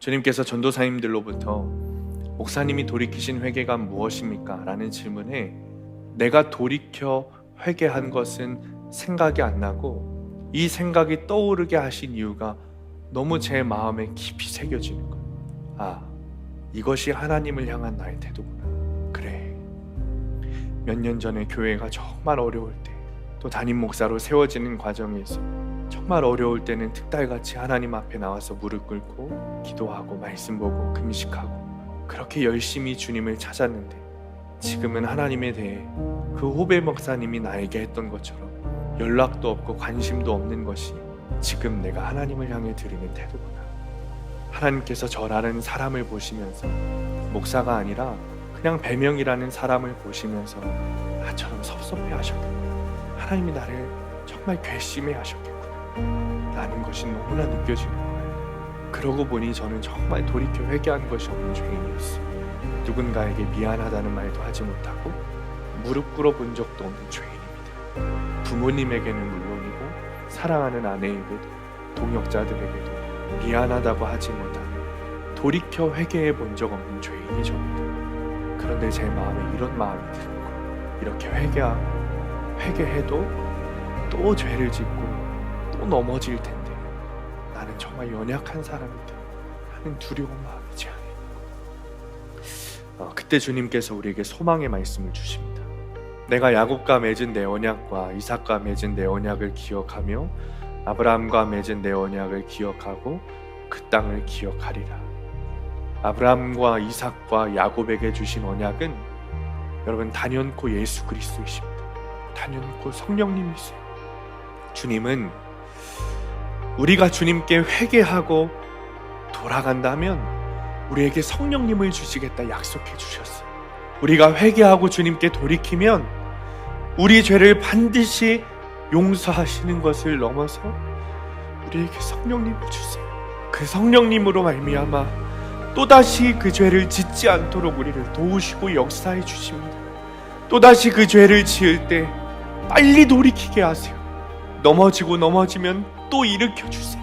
주님께서 전도사님들로부터 목사님이 돌이키신 회개가 무엇입니까? 라는 질문에 내가 돌이켜 회개한 것은 생각이 안 나고 이 생각이 떠오르게 하신 이유가 너무 제 마음에 깊이 새겨지는 거예요. 아, 이것이 하나님을 향한 나의 태도구나. 그래, 몇 년 전에 교회가 정말 어려울 때, 또 담임 목사로 세워지는 과정에서 정말 어려울 때는 특달같이 하나님 앞에 나와서 무릎 꿇고 기도하고 말씀 보고 금식하고 그렇게 열심히 주님을 찾았는데, 지금은 하나님에 대해 그 후배 목사님이 나에게 했던 것처럼 연락도 없고 관심도 없는 것이 지금 내가 하나님을 향해 드리는 태도구나. 하나님께서 저라는 사람을 보시면서, 목사가 아니라 그냥 배명이라는 사람을 보시면서 나처럼 섭섭해 하셨겠구나. 하나님이 나를 정말 괘씸해 하셨겠구나 라는 것이 너무나 느껴지는 거예요. 그러고 보니 저는 정말 돌이켜 회개한 것이 없는 죄인이었어요. 누군가에게 미안하다는 말도 하지 못하고 무릎 꿇어 본 적도 없는 죄인입니다. 부모님에게는 물론이고 사랑하는 아내에게도 동역자들에게도 미안하다고 하지 못하고 돌이켜 회개해 본 적 없는 죄인이 접니다. 그런데 제 마음에 이런 마음이 들고, 이렇게 회개해도 또 죄를 짓고 또 넘어질 텐데 나는 정말 연약한 사람이다 하는 두려운 마음이 제 안에 있는 거예요. 그때 주님께서 우리에게 소망의 말씀을 주십니다. 내가 야곱과 맺은 내 언약과 이삭과 맺은 내 언약을 기억하며 아브라함과 맺은 내 언약을 기억하고 그 땅을 기억하리라. 아브라함과 이삭과 야곱에게 주신 언약은 여러분 단연코 예수 그리스도이십니다. 단연코 성령님이세요. 주님은 우리가 주님께 회개하고 돌아간다면 우리에게 성령님을 주시겠다 약속해 주셨어요. 우리가 회개하고 주님께 돌이키면 우리 죄를 반드시 용서하시는 것을 넘어서 우리에게 성령님을 주세요. 그 성령님으로 말미암아 또다시 그 죄를 짓지 않도록 우리를 도우시고 역사해 주십니다. 또다시 그 죄를 지을 때 빨리 돌이키게 하세요. 넘어지면 또 일으켜 주세요.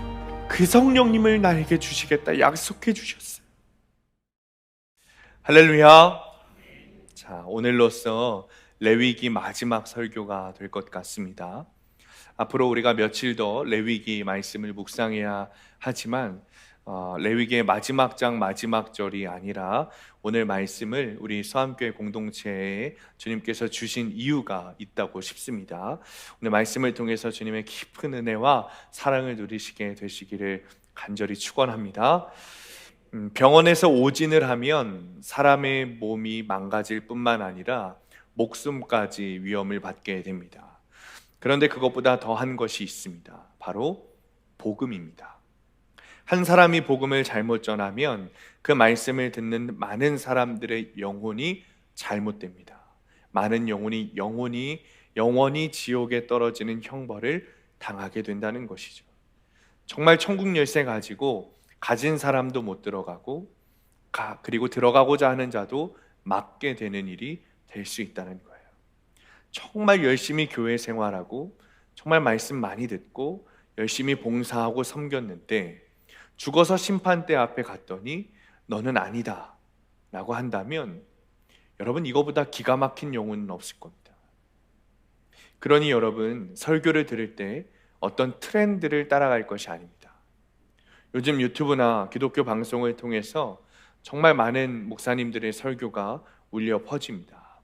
그 성령님을 나에게 주시겠다 약속해 주셨어요. 할렐루야. 자, 오늘로써 레위기 마지막 설교가 될 것 같습니다. 앞으로 우리가 며칠 더 레위기 말씀을 묵상해야 하지만 레위기의 마지막 장 마지막 절이 아니라 오늘 말씀을 우리 서함교회 공동체에 주님께서 주신 이유가 있다고 싶습니다. 오늘 말씀을 통해서 주님의 깊은 은혜와 사랑을 누리시게 되시기를 간절히 축원합니다. 병원에서 오진을 하면 사람의 몸이 망가질 뿐만 아니라 목숨까지 위험을 받게 됩니다. 그런데 그것보다 더한 것이 있습니다. 바로 복음입니다. 한 사람이 복음을 잘못 전하면 그 말씀을 듣는 많은 사람들의 영혼이 잘못됩니다. 많은 영혼이 영원히 지옥에 떨어지는 형벌을 당하게 된다는 것이죠. 정말 천국 열쇠 가지고 가진 사람도 못 들어가고 그리고 들어가고자 하는 자도 막게 되는 일이 될 수 있다는 거예요. 정말 열심히 교회 생활하고 정말 말씀 많이 듣고 열심히 봉사하고 섬겼는데 죽어서 심판대 앞에 갔더니 너는 아니다 라고 한다면 여러분 이거보다 기가 막힌 영혼은 없을 겁니다. 그러니 여러분 설교를 들을 때 어떤 트렌드를 따라갈 것이 아닙니다. 요즘 유튜브나 기독교 방송을 통해서 정말 많은 목사님들의 설교가 울려 퍼집니다.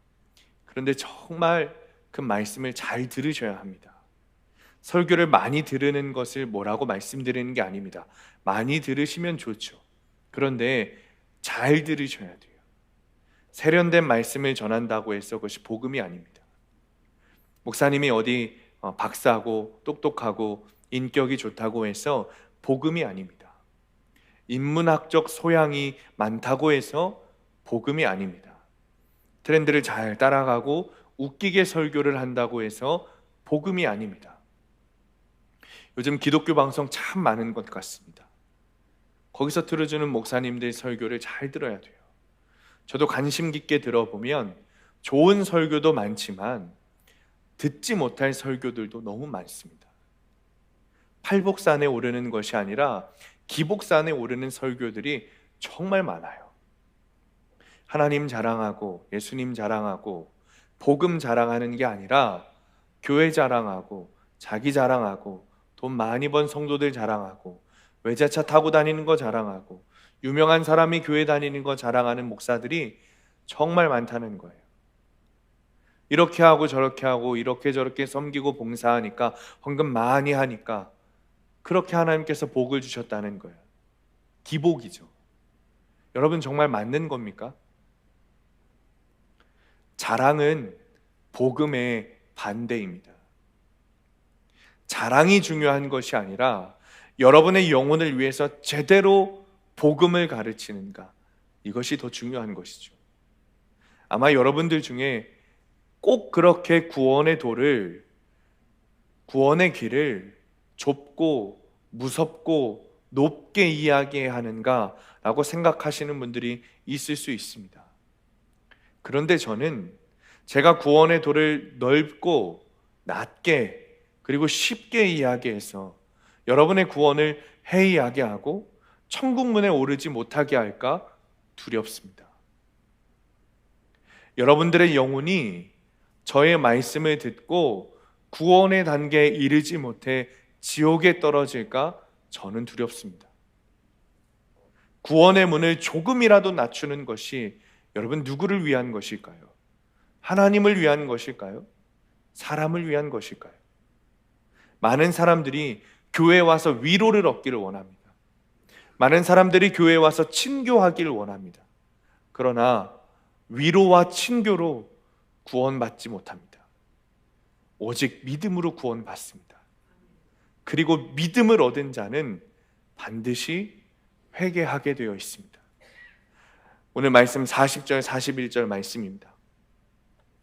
그런데 정말 그 말씀을 잘 들으셔야 합니다. 설교를 많이 들으는 것을 뭐라고 말씀드리는 게 아닙니다. 많이 들으시면 좋죠. 그런데 잘 들으셔야 돼요. 세련된 말씀을 전한다고 해서 그것이 복음이 아닙니다. 목사님이 어디 박사고 똑똑하고 인격이 좋다고 해서 복음이 아닙니다. 인문학적 소양이 많다고 해서 복음이 아닙니다. 트렌드를 잘 따라가고 웃기게 설교를 한다고 해서 복음이 아닙니다. 요즘 기독교 방송 참 많은 것 같습니다. 거기서 들어주는 목사님들 설교를 잘 들어야 돼요. 저도 관심 깊게 들어보면 좋은 설교도 많지만 듣지 못할 설교들도 너무 많습니다. 팔복산에 오르는 것이 아니라 기복산에 오르는 설교들이 정말 많아요. 하나님 자랑하고 예수님 자랑하고 복음 자랑하는 게 아니라 교회 자랑하고 자기 자랑하고 돈 많이 번 성도들 자랑하고 외제차 타고 다니는 거 자랑하고 유명한 사람이 교회 다니는 거 자랑하는 목사들이 정말 많다는 거예요. 이렇게 하고 저렇게 하고 이렇게 저렇게 섬기고 봉사하니까 헌금 많이 하니까 그렇게 하나님께서 복을 주셨다는 거예요. 기복이죠. 여러분 정말 맞는 겁니까? 자랑은 복음의 반대입니다. 자랑이 중요한 것이 아니라 여러분의 영혼을 위해서 제대로 복음을 가르치는가, 이것이 더 중요한 것이죠. 아마 여러분들 중에 꼭 그렇게 구원의 길을 좁고 무섭고 높게 이야기하는가 라고 생각하시는 분들이 있을 수 있습니다. 그런데 저는 제가 구원의 도를 넓고 낮게 그리고 쉽게 이야기해서 여러분의 구원을 해이하게 하고 천국문에 오르지 못하게 할까 두렵습니다. 여러분들의 영혼이 저의 말씀을 듣고 구원의 단계에 이르지 못해 지옥에 떨어질까 저는 두렵습니다. 구원의 문을 조금이라도 낮추는 것이 여러분 누구를 위한 것일까요? 하나님을 위한 것일까요? 사람을 위한 것일까요? 많은 사람들이 교회에 와서 위로를 얻기를 원합니다. 많은 사람들이 교회에 와서 친교하기를 원합니다. 그러나 위로와 친교로 구원받지 못합니다. 오직 믿음으로 구원받습니다. 그리고 믿음을 얻은 자는 반드시 회개하게 되어 있습니다. 오늘 말씀 40절 41절 말씀입니다.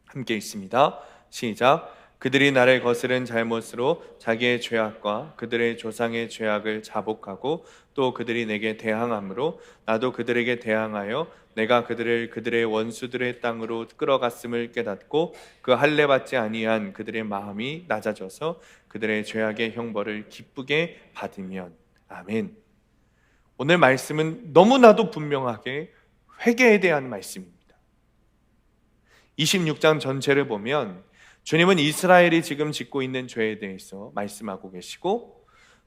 함께 읽습니다. 시작. 그들이 나를 거스른 잘못으로 자기의 죄악과 그들의 조상의 죄악을 자복하고 또 그들이 내게 대항함으로 나도 그들에게 대항하여 내가 그들을 그들의 원수들의 땅으로 끌어갔음을 깨닫고 그 할례 받지 아니한 그들의 마음이 낮아져서 그들의 죄악의 형벌을 기쁘게 받으면. 아멘. 오늘 말씀은 너무나도 분명하게 회개에 대한 말씀입니다. 26장 전체를 보면 주님은 이스라엘이 지금 짓고 있는 죄에 대해서 말씀하고 계시고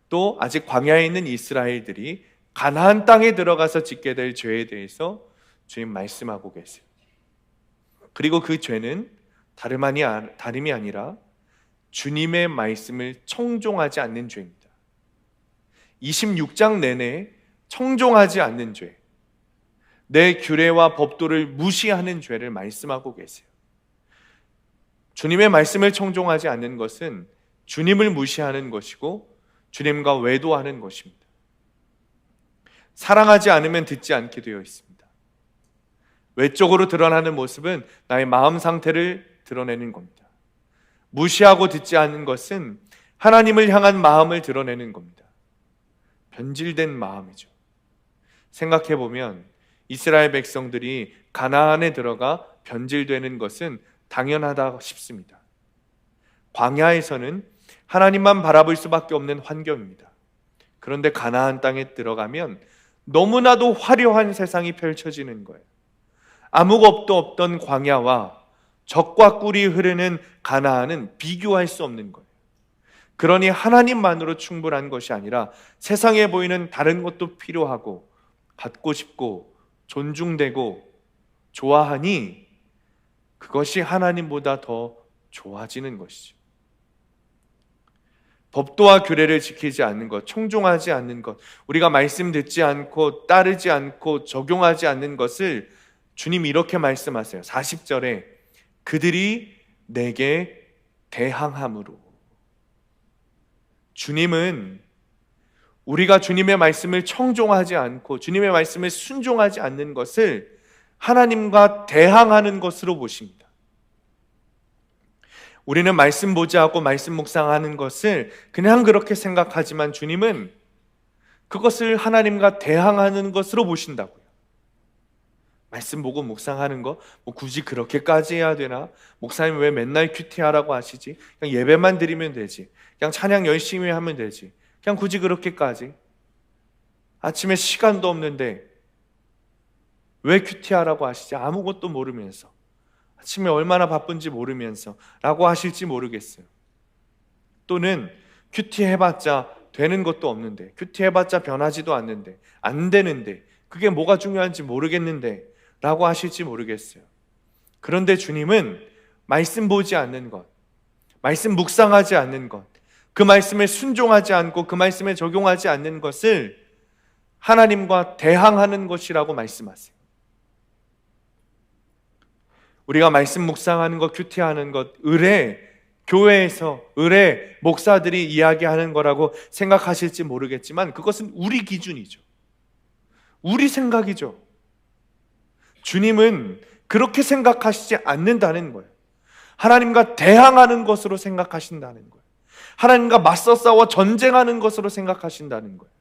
또 아직 광야에 있는 이스라엘들이 가나안 땅에 들어가서 짓게 될 죄에 대해서 주님 말씀하고 계세요. 그리고 그 죄는 다름이 아니라 주님의 말씀을 청종하지 않는 죄입니다. 26장 내내 청종하지 않는 죄, 내 규례와 법도를 무시하는 죄를 말씀하고 계세요. 주님의 말씀을 청종하지 않는 것은 주님을 무시하는 것이고 주님과 외도하는 것입니다. 사랑하지 않으면 듣지 않게 되어 있습니다. 외적으로 드러나는 모습은 나의 마음 상태를 드러내는 겁니다. 무시하고 듣지 않는 것은 하나님을 향한 마음을 드러내는 겁니다. 변질된 마음이죠. 생각해보면 이스라엘 백성들이 가나안에 들어가 변질되는 것은 당연하다 싶습니다. 광야에서는 하나님만 바라볼 수밖에 없는 환경입니다. 그런데 가나안 땅에 들어가면 너무나도 화려한 세상이 펼쳐지는 거예요. 아무것도 없던 광야와 젖과 꿀이 흐르는 가나안은 비교할 수 없는 거예요. 그러니 하나님만으로 충분한 것이 아니라 세상에 보이는 다른 것도 필요하고 갖고 싶고 존중되고 좋아하니 그것이 하나님보다 더 좋아지는 것이죠. 법도와 규례를 지키지 않는 것, 청종하지 않는 것, 우리가 말씀 듣지 않고 따르지 않고 적용하지 않는 것을 주님이 이렇게 말씀하세요. 40절에 그들이 내게 대항함으로. 주님은 우리가 주님의 말씀을 청종하지 않고 주님의 말씀을 순종하지 않는 것을 하나님과 대항하는 것으로 보십니다. 우리는 말씀 보지 않고 말씀 묵상하는 것을 그냥 그렇게 생각하지만 주님은 그것을 하나님과 대항하는 것으로 보신다고요. 말씀 보고 묵상하는 거 굳이 그렇게까지 해야 되나? 목사님 왜 맨날 큐티하라고 하시지? 그냥 예배만 드리면 되지. 그냥 찬양 열심히 하면 되지. 그냥 굳이 그렇게까지. 아침에 시간도 없는데 왜 큐티하라고 하시지? 아무것도 모르면서, 아침에 얼마나 바쁜지 모르면서 라고 하실지 모르겠어요. 또는 큐티 해봤자 되는 것도 없는데, 큐티 해봤자 변하지도 않는데, 안 되는데, 그게 뭐가 중요한지 모르겠는데 라고 하실지 모르겠어요. 그런데 주님은 말씀 보지 않는 것, 말씀 묵상하지 않는 것, 그 말씀에 순종하지 않고 그 말씀에 적용하지 않는 것을 하나님과 대항하는 것이라고 말씀하세요. 우리가 말씀 묵상하는 것, 큐티하는 것, 교회에서 목사들이 이야기하는 거라고 생각하실지 모르겠지만 그것은 우리 기준이죠. 우리 생각이죠. 주님은 그렇게 생각하시지 않는다는 거예요. 하나님과 대항하는 것으로 생각하신다는 거예요. 하나님과 맞서 싸워 전쟁하는 것으로 생각하신다는 거예요.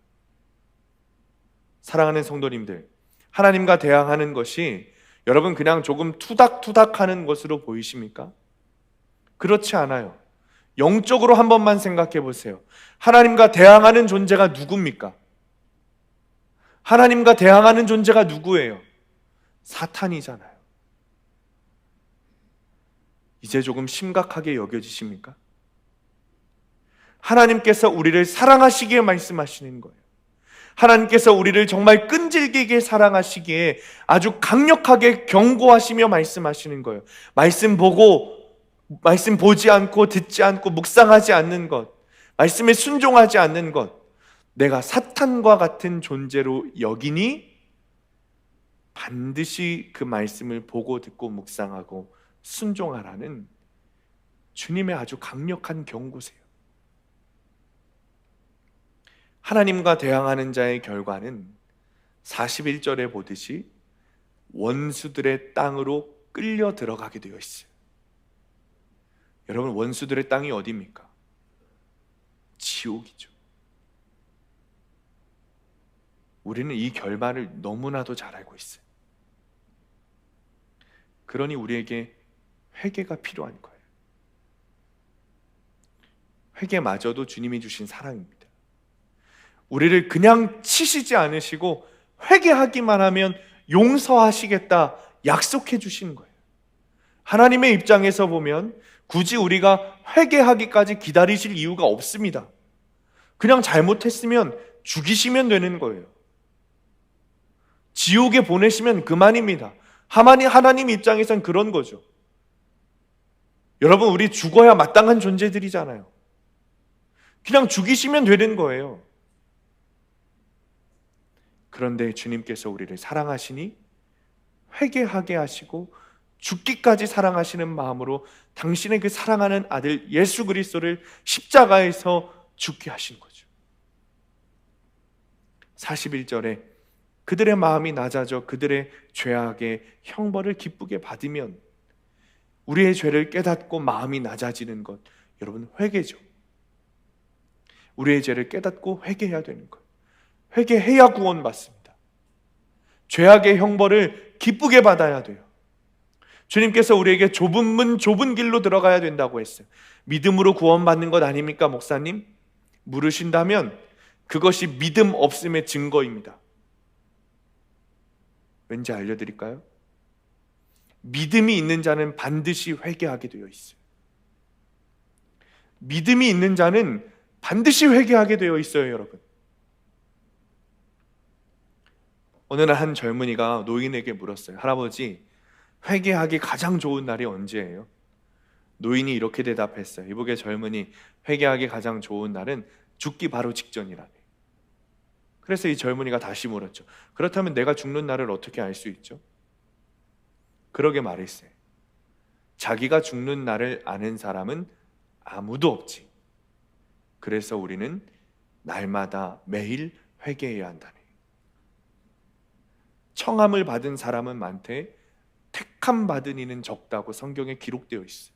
사랑하는 성도님들, 하나님과 대항하는 것이 여러분 그냥 조금 투닥투닥하는 것으로 보이십니까? 그렇지 않아요. 영적으로 한 번만 생각해 보세요. 하나님과 대항하는 존재가 누굽니까? 하나님과 대항하는 존재가 누구예요? 사탄이잖아요. 이제 조금 심각하게 여겨지십니까? 하나님께서 우리를 사랑하시기에 말씀하시는 거예요. 하나님께서 우리를 정말 끈질기게 사랑하시기에 아주 강력하게 경고하시며 말씀하시는 거예요. 말씀 보지 않고 듣지 않고 묵상하지 않는 것, 말씀에 순종하지 않는 것, 내가 사탄과 같은 존재로 여기니 반드시 그 말씀을 보고 듣고 묵상하고 순종하라는 주님의 아주 강력한 경고세요. 하나님과 대항하는 자의 결과는 41절에 보듯이 원수들의 땅으로 끌려 들어가게 되어 있어요. 여러분, 원수들의 땅이 어디입니까? 지옥이죠. 우리는 이 결말을 너무나도 잘 알고 있어요. 그러니 우리에게 회개가 필요한 거예요. 회개마저도 주님이 주신 사랑입니다. 우리를 그냥 치시지 않으시고 회개하기만 하면 용서하시겠다 약속해 주시는 거예요. 하나님의 입장에서 보면 굳이 우리가 회개하기까지 기다리실 이유가 없습니다. 그냥 잘못했으면 죽이시면 되는 거예요. 지옥에 보내시면 그만입니다. 하나님 입장에선 그런 거죠. 여러분, 우리 죽어야 마땅한 존재들이잖아요. 그냥 죽이시면 되는 거예요. 그런데 주님께서 우리를 사랑하시니 회개하게 하시고 죽기까지 사랑하시는 마음으로 당신의 그 사랑하는 아들 예수 그리스도를 십자가에서 죽게 하신 거죠. 41절에 그들의 마음이 낮아져 그들의 죄악의 형벌을 기쁘게 받으면, 우리의 죄를 깨닫고 마음이 낮아지는 것, 여러분 회개죠. 우리의 죄를 깨닫고 회개해야 되는 것, 회개해야 구원받습니다. 죄악의 형벌을 기쁘게 받아야 돼요. 주님께서 우리에게 좁은 문 좁은 길로 들어가야 된다고 했어요. 믿음으로 구원받는 것 아닙니까, 목사님? 물으신다면 그것이 믿음 없음의 증거입니다. 왠지 알려드릴까요? 믿음이 있는 자는 반드시 회개하게 되어 있어요. 믿음이 있는 자는 반드시 회개하게 되어 있어요, 여러분. 어느 날 한 젊은이가 노인에게 물었어요. 할아버지, 회개하기 가장 좋은 날이 언제예요? 노인이 이렇게 대답했어요. 이보게 젊은이, 회개하기 가장 좋은 날은 죽기 바로 직전이라네. 그래서 이 젊은이가 다시 물었죠. 그렇다면 내가 죽는 날을 어떻게 알 수 있죠? 그러게 말했어요. 자기가 죽는 날을 아는 사람은 아무도 없지. 그래서 우리는 날마다 매일 회개해야 한다네. 청함을 받은 사람은 많되 택함 받은 이는 적다고 성경에 기록되어 있어요.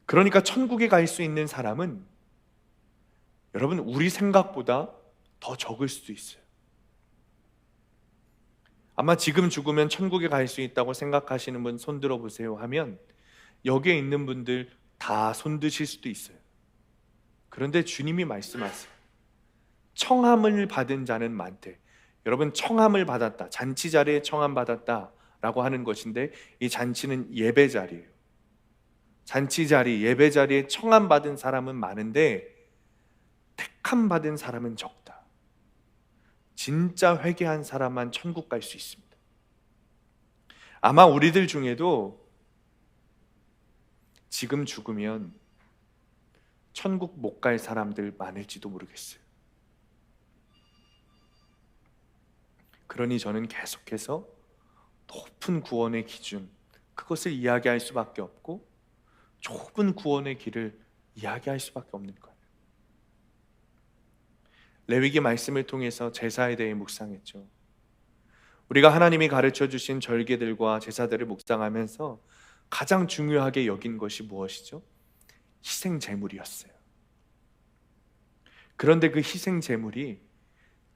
그러니까 천국에 갈 수 있는 사람은 여러분 우리 생각보다 더 적을 수도 있어요. 아마 지금 죽으면 천국에 갈 수 있다고 생각하시는 분 손 들어보세요 하면 여기에 있는 분들 다 손 드실 수도 있어요. 그런데 주님이 말씀하세요. 청함을 받은 자는 많대. 여러분, 청함을 받았다, 잔치 자리에 청함 받았다 라고 하는 것인데, 이 잔치는 예배 자리예요. 잔치 자리, 예배 자리에 청함 받은 사람은 많은데 택함 받은 사람은 적다. 진짜 회개한 사람만 천국 갈 수 있습니다. 아마 우리들 중에도 지금 죽으면 천국 못 갈 사람들 많을지도 모르겠어요. 그러니 저는 계속해서 높은 구원의 기준, 그것을 이야기할 수밖에 없고 좁은 구원의 길을 이야기할 수밖에 없는 거예요. 레위기 말씀을 통해서 제사에 대해 묵상했죠. 우리가 하나님이 가르쳐 주신 절기들과 제사들을 묵상하면서 가장 중요하게 여긴 것이 무엇이죠? 희생 제물이었어요. 그런데 그 희생 제물이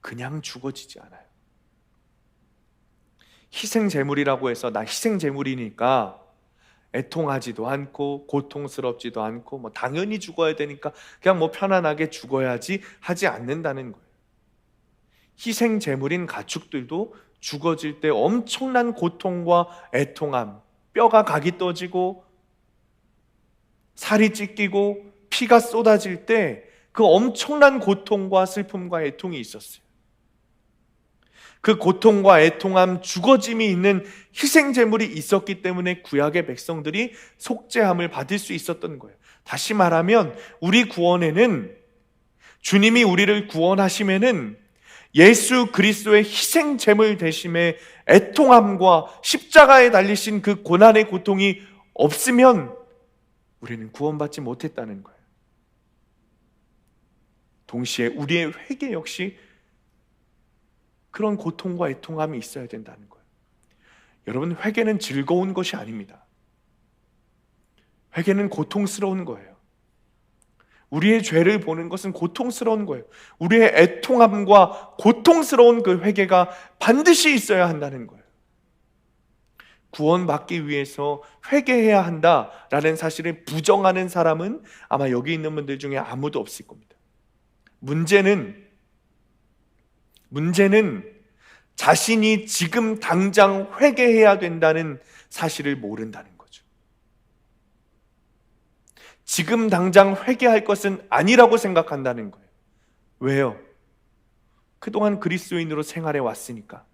그냥 죽어지지 않아요. 희생 제물이라고 해서 나 희생 제물이니까 애통하지도 않고 고통스럽지도 않고 당연히 죽어야 되니까 그냥 편안하게 죽어야지 하지 않는다는 거예요. 희생 제물인 가축들도 죽어질 때 엄청난 고통과 애통함, 뼈가 각이 떠지고 살이 찢기고 피가 쏟아질 때 그 엄청난 고통과 슬픔과 애통이 있었어요. 그 고통과 애통함, 죽어짐이 있는 희생 제물이 있었기 때문에 구약의 백성들이 속죄함을 받을 수 있었던 거예요. 다시 말하면 우리 구원에는, 주님이 우리를 구원하시면은 예수 그리스도의 희생 제물 되심의 애통함과 십자가에 달리신 그 고난의 고통이 없으면 우리는 구원받지 못했다는 거예요. 동시에 우리의 회개 역시 그런 고통과 애통함이 있어야 된다는 거예요. 여러분, 회개는 즐거운 것이 아닙니다. 회개는 고통스러운 거예요. 우리의 죄를 보는 것은 고통스러운 거예요. 우리의 애통함과 고통스러운 그 회개가 반드시 있어야 한다는 거예요. 구원받기 위해서 회개해야 한다라는 사실을 부정하는 사람은 아마 여기 있는 분들 중에 아무도 없을 겁니다. 문제는 자신이 지금 당장 회개해야 된다는 사실을 모른다는 거죠. 지금 당장 회개할 것은 아니라고 생각한다는 거예요. 왜요? 그동안 그리스도인으로 생활해 왔으니까.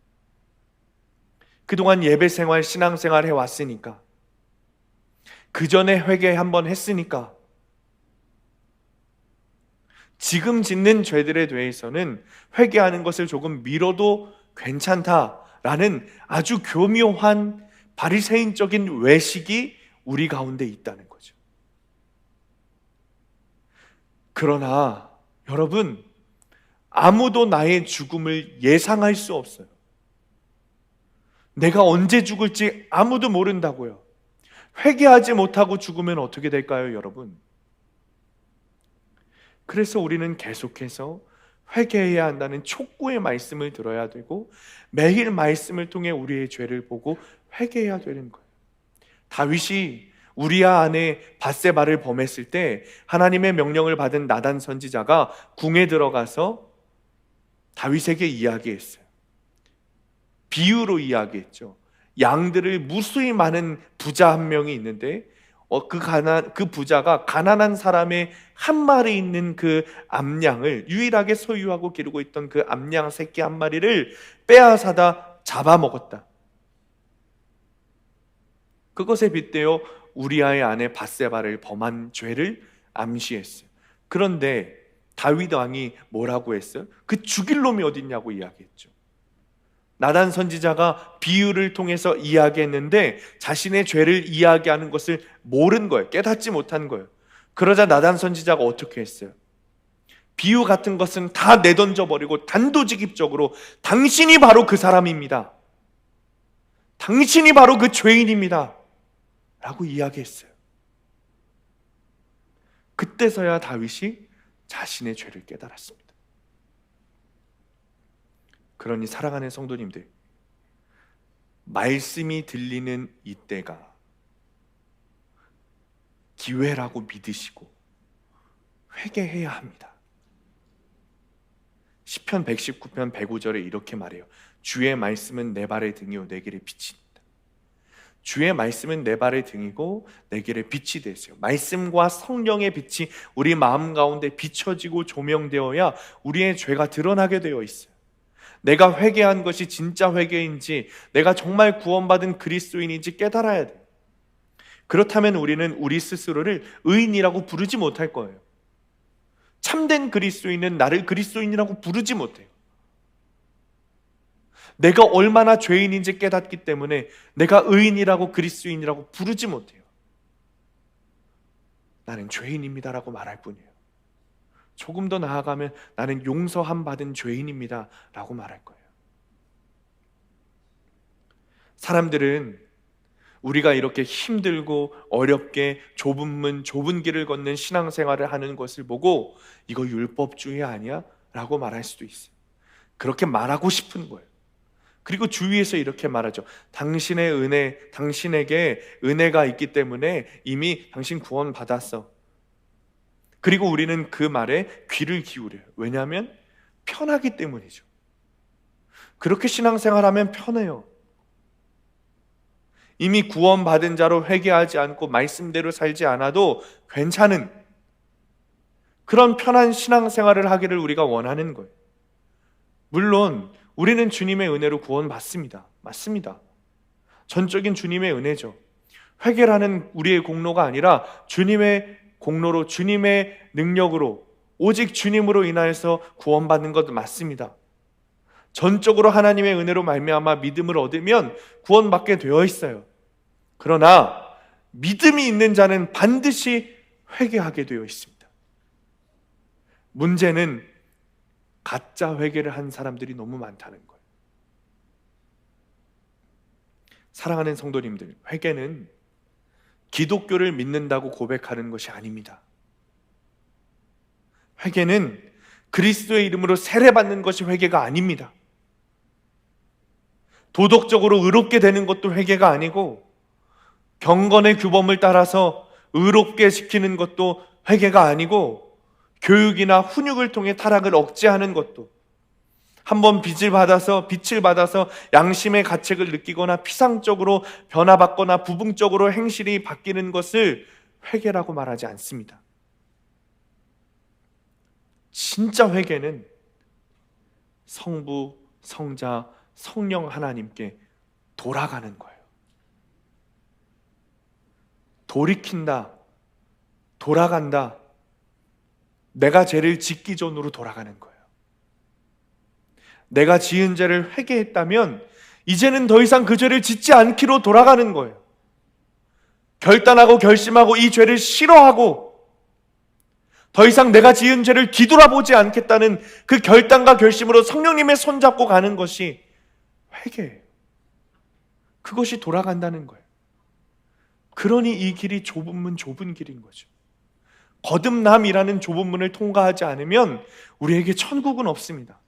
그동안 예배 생활, 신앙 생활 해왔으니까. 그 전에 회개 한번 했으니까. 지금 짓는 죄들에 대해서는 회개하는 것을 조금 미뤄도 괜찮다라는 아주 교묘한 바리새인적인 외식이 우리 가운데 있다는 거죠. 그러나 여러분, 아무도 나의 죽음을 예상할 수 없어요. 내가 언제 죽을지 아무도 모른다고요. 회개하지 못하고 죽으면 어떻게 될까요, 여러분? 그래서 우리는 계속해서 회개해야 한다는 촉구의 말씀을 들어야 되고, 매일 말씀을 통해 우리의 죄를 보고 회개해야 되는 거예요. 다윗이 우리아 안에 밧세바를 범했을 때 하나님의 명령을 받은 나단 선지자가 궁에 들어가서 다윗에게 이야기했어요. 비유로 이야기했죠. 양들을 무수히 많은 부자 한 명이 있는데 그 부자가 가난한 사람의 한 마리 있는 그 암양을, 유일하게 소유하고 기르고 있던 그 암양 새끼 한 마리를 빼앗아다 잡아먹었다. 그것에 빗대어 우리아의 아내 밧세바를 범한 죄를 암시했어요. 그런데 다윗 왕이 뭐라고 했어요? 그 죽일 놈이 어딨냐고 이야기했죠. 나단 선지자가 비유를 통해서 이야기했는데 자신의 죄를 이야기하는 것을 모른 거예요. 깨닫지 못한 거예요. 그러자 나단 선지자가 어떻게 했어요? 비유 같은 것은 다 내던져버리고 단도직입적으로 당신이 바로 그 사람입니다, 당신이 바로 그 죄인입니다 라고 이야기했어요. 그때서야 다윗이 자신의 죄를 깨달았습니다. 그러니 사랑하는 성도님들, 말씀이 들리는 이때가 기회라고 믿으시고 회개해야 합니다. 시편 119편 105절에 이렇게 말해요. 주의 말씀은 내 발의 등이요 내 길의 빛이니라. 주의 말씀은 내 발의 등이고 내 길의 빛이 되세요. 말씀과 성령의 빛이 우리 마음 가운데 비춰지고 조명되어야 우리의 죄가 드러나게 되어 있어요. 내가 회개한 것이 진짜 회개인지, 내가 정말 구원받은 그리스도인인지 깨달아야 돼요. 그렇다면 우리는 우리 스스로를 의인이라고 부르지 못할 거예요. 참된 그리스도인은 나를 그리스도인이라고 부르지 못해요. 내가 얼마나 죄인인지 깨닫기 때문에 내가 의인이라고 그리스도인이라고 부르지 못해요. 나는 죄인입니다라고 말할 뿐이에요. 조금 더 나아가면 나는 용서함 받은 죄인입니다 라고 말할 거예요. 사람들은 우리가 이렇게 힘들고 어렵게 좁은 문, 좁은 길을 걷는 신앙생활을 하는 것을 보고 이거 율법주의 아니야? 라고 말할 수도 있어요. 그렇게 말하고 싶은 거예요. 그리고 주위에서 이렇게 말하죠. 당신의 은혜, 당신에게 은혜가 있기 때문에 이미 당신 구원 받았어. 그리고 우리는 그 말에 귀를 기울여요. 왜냐하면 편하기 때문이죠. 그렇게 신앙생활하면 편해요. 이미 구원받은 자로 회개하지 않고 말씀대로 살지 않아도 괜찮은 그런 편한 신앙생활을 하기를 우리가 원하는 거예요. 물론 우리는 주님의 은혜로 구원받습니다. 맞습니다. 전적인 주님의 은혜죠. 회개라는 우리의 공로가 아니라 주님의 공로로, 주님의 능력으로, 오직 주님으로 인하여서 구원받는 것 맞습니다. 전적으로 하나님의 은혜로 말미암아 믿음을 얻으면 구원받게 되어 있어요. 그러나 믿음이 있는 자는 반드시 회개하게 되어 있습니다. 문제는 가짜 회개를 한 사람들이 너무 많다는 거예요. 사랑하는 성도님들, 회개는 기독교를 믿는다고 고백하는 것이 아닙니다. 회개는 그리스도의 이름으로 세례받는 것이 회개가 아닙니다. 도덕적으로 의롭게 되는 것도 회개가 아니고, 경건의 규범을 따라서 의롭게 지키는 것도 회개가 아니고, 교육이나 훈육을 통해 타락을 억제하는 것도, 한번 빛을 받아서 양심의 가책을 느끼거나 피상적으로 변화받거나 부분적으로 행실이 바뀌는 것을 회개라고 말하지 않습니다. 진짜 회개는 성부, 성자, 성령 하나님께 돌아가는 거예요. 돌이킨다, 돌아간다, 내가 죄를 짓기 전으로 돌아가는 거예요. 내가 지은 죄를 회개했다면 이제는 더 이상 그 죄를 짓지 않기로 돌아가는 거예요. 결단하고 결심하고 이 죄를 싫어하고 더 이상 내가 지은 죄를 뒤돌아보지 않겠다는 그 결단과 결심으로 성령님의 손잡고 가는 것이 회개예요. 그것이 돌아간다는 거예요. 그러니 이 길이 좁은 문, 좁은 길인 거죠. 거듭남이라는 좁은 문을 통과하지 않으면 우리에게 천국은 없습니다.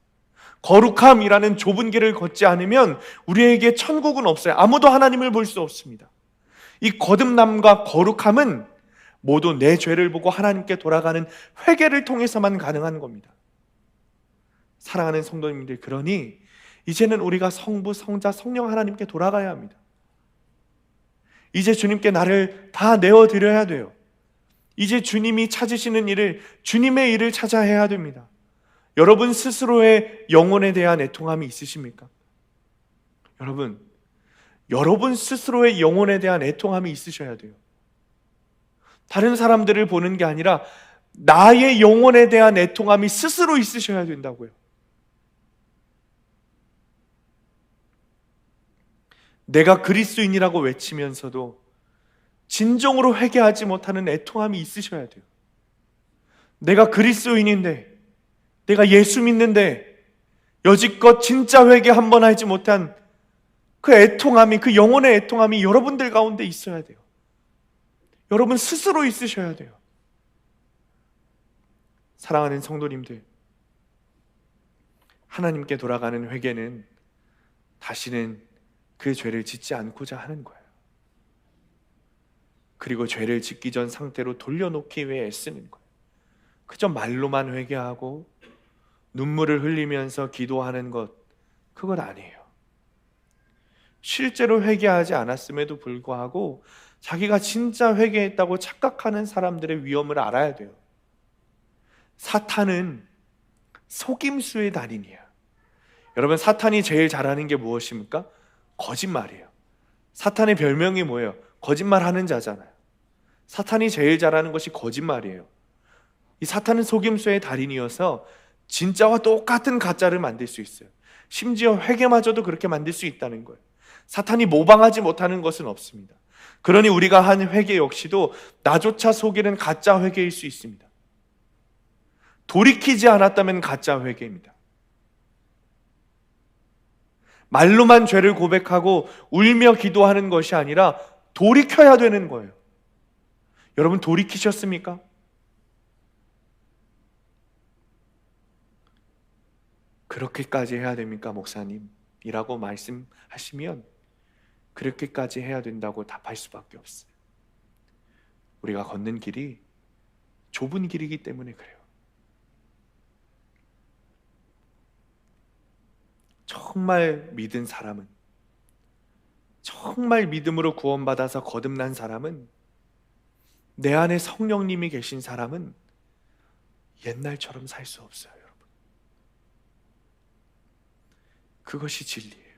거룩함이라는 좁은 길을 걷지 않으면 우리에게 천국은 없어요. 아무도 하나님을 볼 수 없습니다. 이 거듭남과 거룩함은 모두 내 죄를 보고 하나님께 돌아가는 회개를 통해서만 가능한 겁니다. 사랑하는 성도님들, 그러니 이제는 우리가 성부, 성자, 성령 하나님께 돌아가야 합니다. 이제 주님께 나를 다 내어드려야 돼요. 이제 주님이 찾으시는 일을, 주님의 일을 찾아 해야 됩니다. 여러분 스스로의 영혼에 대한 애통함이 있으십니까? 여러분 스스로의 영혼에 대한 애통함이 있으셔야 돼요. 다른 사람들을 보는 게 아니라 나의 영혼에 대한 애통함이 스스로 있으셔야 된다고요. 내가 그리스도인이라고 외치면서도 진정으로 회개하지 못하는 애통함이 있으셔야 돼요. 내가 그리스도인인데, 내가 예수 믿는데 여지껏 진짜 회개 한 번 하지 못한 그 애통함이, 그 영혼의 애통함이 여러분들 가운데 있어야 돼요. 여러분 스스로 있으셔야 돼요. 사랑하는 성도님들, 하나님께 돌아가는 회개는 다시는 그 죄를 짓지 않고자 하는 거예요. 그리고 죄를 짓기 전 상태로 돌려놓기 위해 애쓰는 거예요. 그저 말로만 회개하고 눈물을 흘리면서 기도하는 것, 그건 아니에요. 실제로 회개하지 않았음에도 불구하고 자기가 진짜 회개했다고 착각하는 사람들의 위험을 알아야 돼요. 사탄은 속임수의 달인이야. 여러분, 사탄이 제일 잘하는 게 무엇입니까? 거짓말이에요. 사탄의 별명이 뭐예요? 거짓말하는 자잖아요. 사탄이 제일 잘하는 것이 거짓말이에요. 이 사탄은 속임수의 달인이어서 진짜와 똑같은 가짜를 만들 수 있어요. 심지어 회개마저도 그렇게 만들 수 있다는 거예요. 사탄이 모방하지 못하는 것은 없습니다. 그러니 우리가 한 회개 역시도 나조차 속이는 가짜 회개일 수 있습니다. 돌이키지 않았다면 가짜 회개입니다. 말로만 죄를 고백하고 울며 기도하는 것이 아니라 돌이켜야 되는 거예요. 여러분, 돌이키셨습니까? 그렇게까지 해야 됩니까, 목사님? 이라고 말씀하시면 그렇게까지 해야 된다고 답할 수밖에 없어요. 우리가 걷는 길이 좁은 길이기 때문에 그래요. 정말 믿은 사람은, 정말 믿음으로 구원받아서 거듭난 사람은, 내 안에 성령님이 계신 사람은 옛날처럼 살 수 없어요, 여러분. 그것이 진리예요.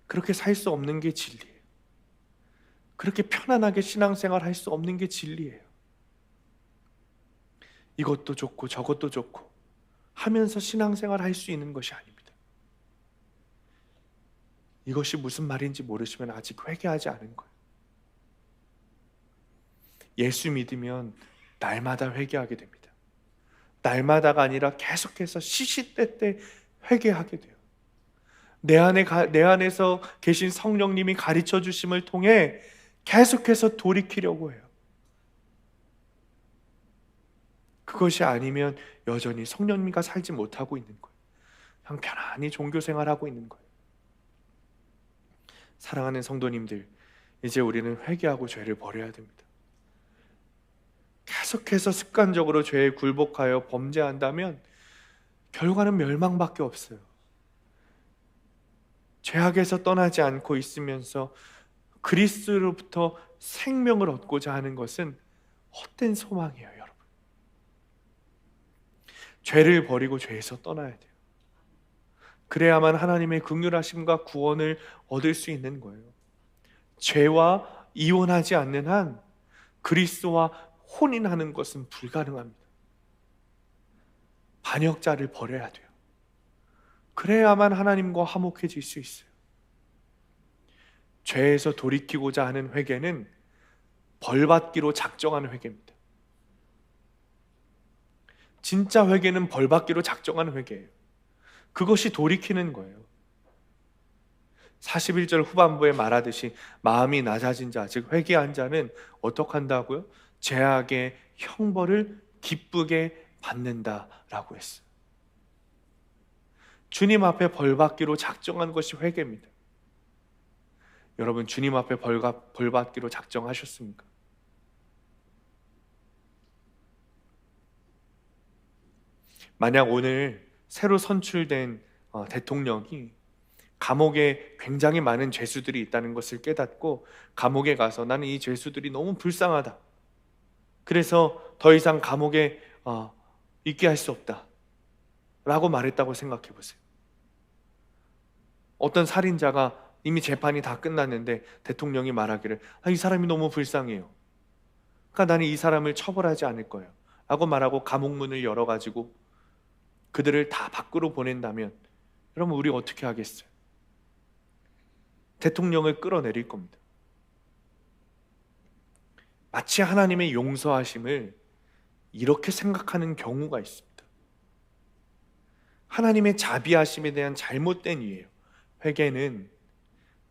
그렇게 살 수 없는 게 진리예요. 그렇게 편안하게 신앙생활 할 수 없는 게 진리예요. 이것도 좋고 저것도 좋고 하면서 신앙생활 할 수 있는 것이 아닙니다. 이것이 무슨 말인지 모르시면 아직 회개하지 않은 거예요. 예수 믿으면 날마다 회개하게 됩니다. 날마다가 아니라 계속해서 시시때때 회개하게 돼요. 내 안에서 계신 성령님이 가르쳐 주심을 통해 계속해서 돌이키려고 해요. 그것이 아니면 여전히 성령님과 살지 못하고 있는 거예요. 그냥 편안히 종교생활하고 있는 거예요. 사랑하는 성도님들, 이제 우리는 회개하고 죄를 버려야 됩니다. 계속해서 습관적으로 죄에 굴복하여 범죄한다면 결과는 멸망밖에 없어요. 죄악에서 떠나지 않고 있으면서 그리스도로부터 생명을 얻고자 하는 것은 헛된 소망이에요, 여러분. 죄를 버리고 죄에서 떠나야 돼요. 그래야만 하나님의 긍휼하심과 구원을 얻을 수 있는 거예요. 죄와 이혼하지 않는 한 그리스도와 혼인하는 것은 불가능합니다. 반역자를 버려야 돼요. 그래야만 하나님과 화목해질 수 있어요. 죄에서 돌이키고자 하는 회개는 벌받기로 작정하는 회개입니다. 진짜 회개는 벌받기로 작정하는 회개예요. 그것이 돌이키는 거예요. 41절 후반부에 말하듯이 마음이 낮아진 자, 즉 회개한 자는 어떻게 한다고요? 죄악의 형벌을 기쁘게 받는다라고 했어요. 주님 앞에 벌받기로 작정한 것이 회개입니다. 여러분, 주님 앞에 벌받기로 작정하셨습니까? 만약 오늘 새로 선출된 대통령이 감옥에 굉장히 많은 죄수들이 있다는 것을 깨닫고 감옥에 가서 나는 이 죄수들이 너무 불쌍하다, 그래서 더 이상 감옥에 있게 할 수 없다 라고 말했다고 생각해 보세요. 어떤 살인자가 이미 재판이 다 끝났는데 대통령이 말하기를 이 사람이 너무 불쌍해요, 그러니까 나는 이 사람을 처벌하지 않을 거예요 라고 말하고 감옥문을 열어가지고 그들을 다 밖으로 보낸다면 여러분, 우리 어떻게 하겠어요? 대통령을 끌어내릴 겁니다. 마치 하나님의 용서하심을 이렇게 생각하는 경우가 있습니다. 하나님의 자비하심에 대한 잘못된 이해예요. 회개는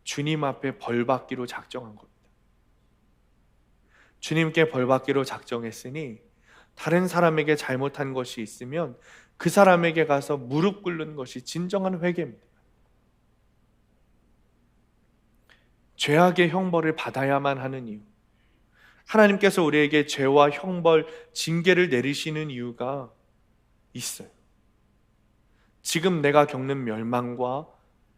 주님 앞에 벌받기로 작정한 겁니다. 주님께 벌받기로 작정했으니 다른 사람에게 잘못한 것이 있으면 그 사람에게 가서 무릎 꿇는 것이 진정한 회개입니다. 죄악의 형벌을 받아야만 하는 이유, 하나님께서 우리에게 죄와 형벌, 징계를 내리시는 이유가 있어요. 지금 내가 겪는 멸망과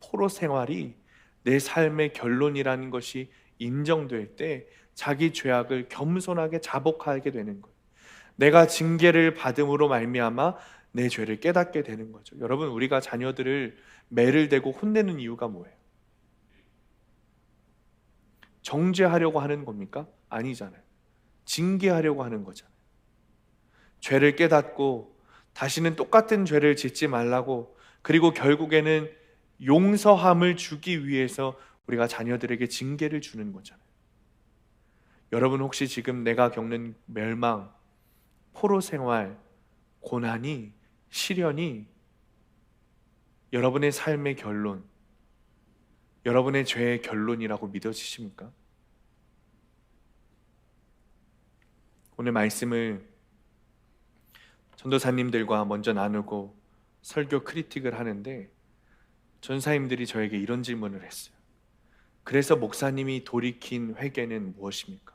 포로 생활이 내 삶의 결론이라는 것이 인정될 때 자기 죄악을 겸손하게 자복하게 되는 거예요. 내가 징계를 받음으로 말미암아 내 죄를 깨닫게 되는 거죠. 여러분, 우리가 자녀들을 매를 대고 혼내는 이유가 뭐예요? 정죄하려고 하는 겁니까? 아니잖아요. 징계하려고 하는 거잖아요. 죄를 깨닫고 다시는 똑같은 죄를 짓지 말라고, 그리고 결국에는 용서함을 주기 위해서 우리가 자녀들에게 징계를 주는 거잖아요. 여러분, 혹시 지금 내가 겪는 멸망, 포로 생활, 고난이, 시련이 여러분의 삶의 결론, 여러분의 죄의 결론이라고 믿어지십니까? 오늘 말씀을 전도사님들과 먼저 나누고 설교 크리틱을 하는데 전사님들이 저에게 이런 질문을 했어요. 그래서 목사님이 돌이킨 회개는 무엇입니까?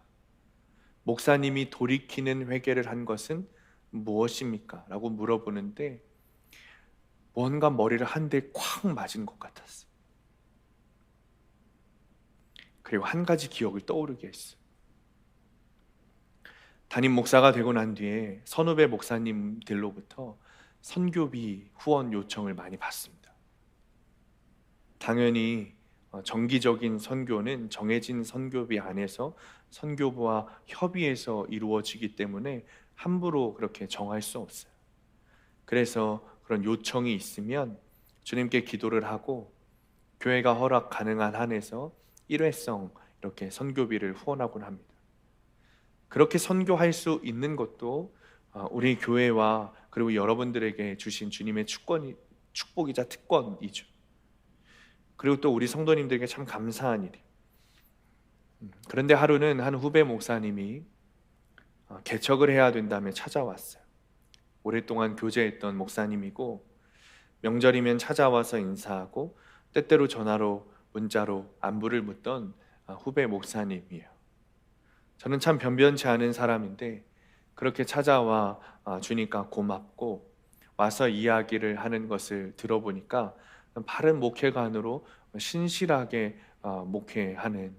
목사님이 돌이키는 회개를 한 것은 무엇입니까? 라고 물어보는데 뭔가 머리를 한 대 콱 맞은 것 같았어요. 그리고 한 가지 기억을 떠오르게 했어요. 담임 목사가 되고 난 뒤에 선후배 목사님들로부터 선교비 후원 요청을 많이 받습니다. 당연히 정기적인 선교는 정해진 선교비 안에서 선교부와 협의해서 이루어지기 때문에 함부로 그렇게 정할 수 없어요. 그래서 그런 요청이 있으면 주님께 기도를 하고 교회가 허락 가능한 한에서 일회성 이렇게 선교비를 후원하곤 합니다. 그렇게 선교할 수 있는 것도 우리 교회와 그리고 여러분들에게 주신 주님의 축복이자 특권이죠. 그리고 또 우리 성도님들에게 참 감사한 일이에요. 그런데 하루는 한 후배 목사님이 개척을 해야 된다며 찾아왔어요. 오랫동안 교제했던 목사님이고 명절이면 찾아와서 인사하고 때때로 전화로 문자로 안부를 묻던 후배 목사님이에요. 저는 참 변변치 않은 사람인데 그렇게 찾아와 주니까 고맙고 와서 이야기를 하는 것을 들어보니까 바른 목회관으로 신실하게 목회하는